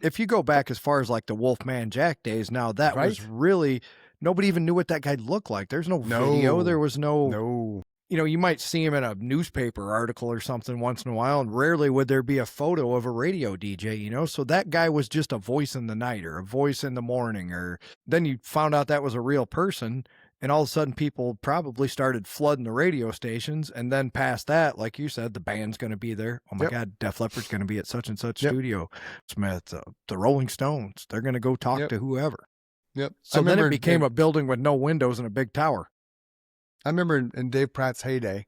If you go back as far as like the Wolfman Jack days, now that was Right? really, nobody even knew what that guy looked like. There's no video. There was No. you might see him in a newspaper article or something once in a while, and rarely would there be a photo of a radio DJ. So that guy was just a voice in the night or a voice in the morning, or then you found out that was a real person. And all of a sudden, people probably started flooding the radio stations. And then past that, like you said, the band's going to be there. Oh my Yep. God, Def Leppard's going to be at such and such Yep. studio. Smith, the Rolling Stones, they're going to go talk Yep. to whoever. Yep. So then it became a building with no windows and a big tower. I remember in Dave Pratt's heyday,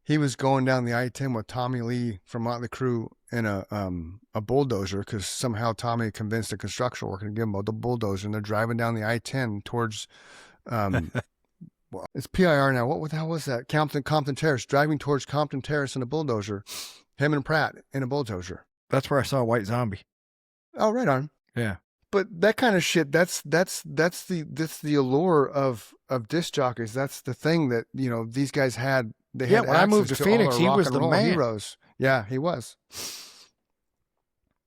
he was going down the I-10 with Tommy Lee from Motley Crue in a bulldozer, because somehow Tommy convinced a construction worker to give him a bulldozer, and they're driving down the I-10 towards well, it's PIR now. What the hell was that? Compton Terrace, driving towards Compton Terrace in a bulldozer. Him and Pratt in a bulldozer. That's where I saw White Zombie. Oh, right on. Yeah. But that kind of shit, that's the allure of disc jockeys. That's the thing that, these guys had. They had when I moved to Phoenix, he was the man. Heroes. Yeah, he was.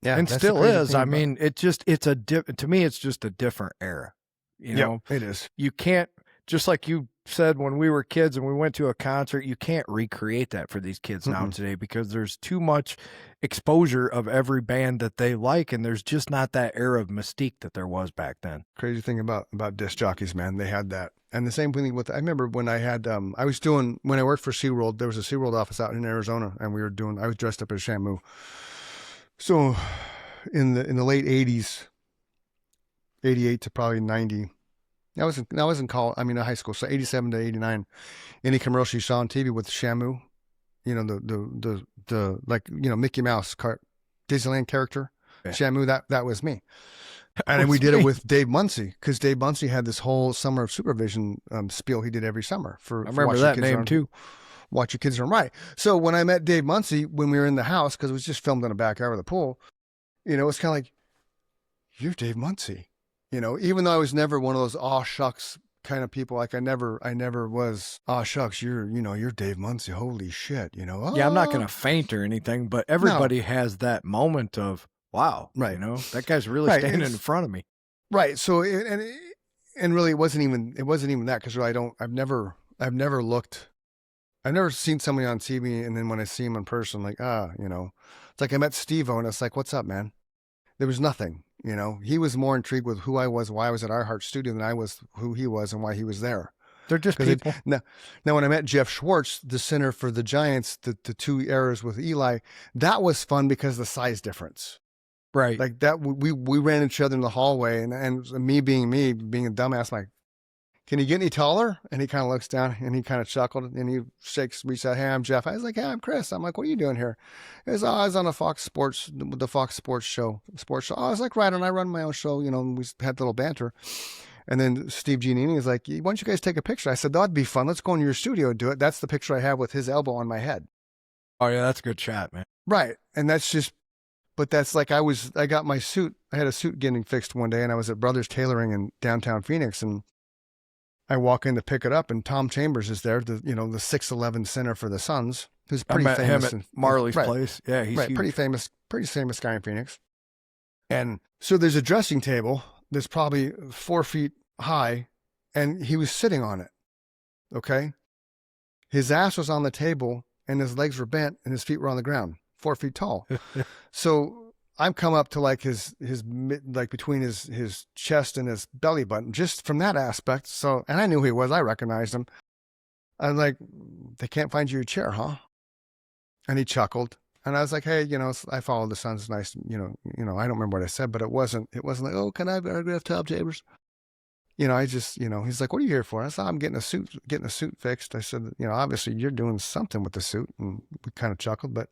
Yeah, and still is. I mean, to me, it's just a different era. It is. You can't, just like you said when we were kids and we went to a concert, you can't recreate that for these kids now today, because there's too much exposure of every band that they like, and there's just not that era of mystique that there was back then. Crazy thing about disc jockeys, man, they had that. And the same thing with, I remember when I had, when I worked for SeaWorld, there was a SeaWorld office out in Arizona, and I was dressed up as Shamu. So in the late 80s, 88 to probably 90, I was in college, in high school, so 87 to 89, any commercial you saw on TV with Shamu, the Mickey Mouse Disneyland character, yeah. Shamu, that was me. And then we did it with Dave Muncy, because Dave Muncy had this whole summer of supervision spiel he did every summer. I remember that name too. Watch Your Kids Run Right. So when I met Dave Muncy, when we were in the house, because it was just filmed in the backyard of the pool, it's kind of like, you're Dave Muncy. Even though I was never one of those aw shucks kind of people, like I never was, aw shucks, you're Dave Muncy, holy shit, Oh. Yeah, I'm not going to faint or anything, but everybody has that moment of, wow, right. That guy's really standing in front of me. Right. So, and really it wasn't even that, because really I've never seen somebody on TV, and then when I see him in person, like, it's like I met Steve-O, and it's like, what's up, man? There was nothing, he was more intrigued with who I was, why I was at Our Heart Studio, than I was who he was and why he was there. They're just people. Now, when I met Jeff Schwartz, the center for the Giants, the 2 eras with Eli, that was fun because of the size difference. Right. Like that, we ran into each other in the hallway, and me being a dumbass, like, can you get any taller? And he kind of looks down and he kind of chuckled, and he reaches out, hey, I'm Jeff. I was like, hey, I'm Chris. I'm like, what are you doing here? He goes, I was on the Fox Sports show. Oh, I was like, right on, I run my own show, and we had a little banter. And then Steve Giannini is like, why don't you guys take a picture? I said, that'd be fun. Let's go into your studio and do it. That's the picture I have with his elbow on my head. Oh yeah, that's a good shot, man. Right. And that's just, but that's like, I got my suit. I had a suit getting fixed one day, and I was at Brothers Tailoring in downtown Phoenix, and I walk in to pick it up, and Tom Chambers is there, the 6'11" center for the Suns, who's pretty famous. Him at Marley's place. Yeah, he's right, huge. pretty famous guy in Phoenix. And so there's a dressing table that's probably 4 feet high, and he was sitting on it. Okay. His ass was on the table, and his legs were bent, and his feet were on the ground, 4 feet tall. So I'm come up to like his like between his chest and his belly button, just from that aspect. So, and I knew who he was. I recognized him. I'm like, they can't find you a chair, huh? And he chuckled. And I was like, hey, I follow the Suns. Nice, I don't remember what I said, but it wasn't like, oh, can I have an autograph, Tom Chambers? I just, he's like, what are you here for? I said, I'm getting a suit fixed. I said, obviously you're doing something with the suit. And we kind of chuckled, but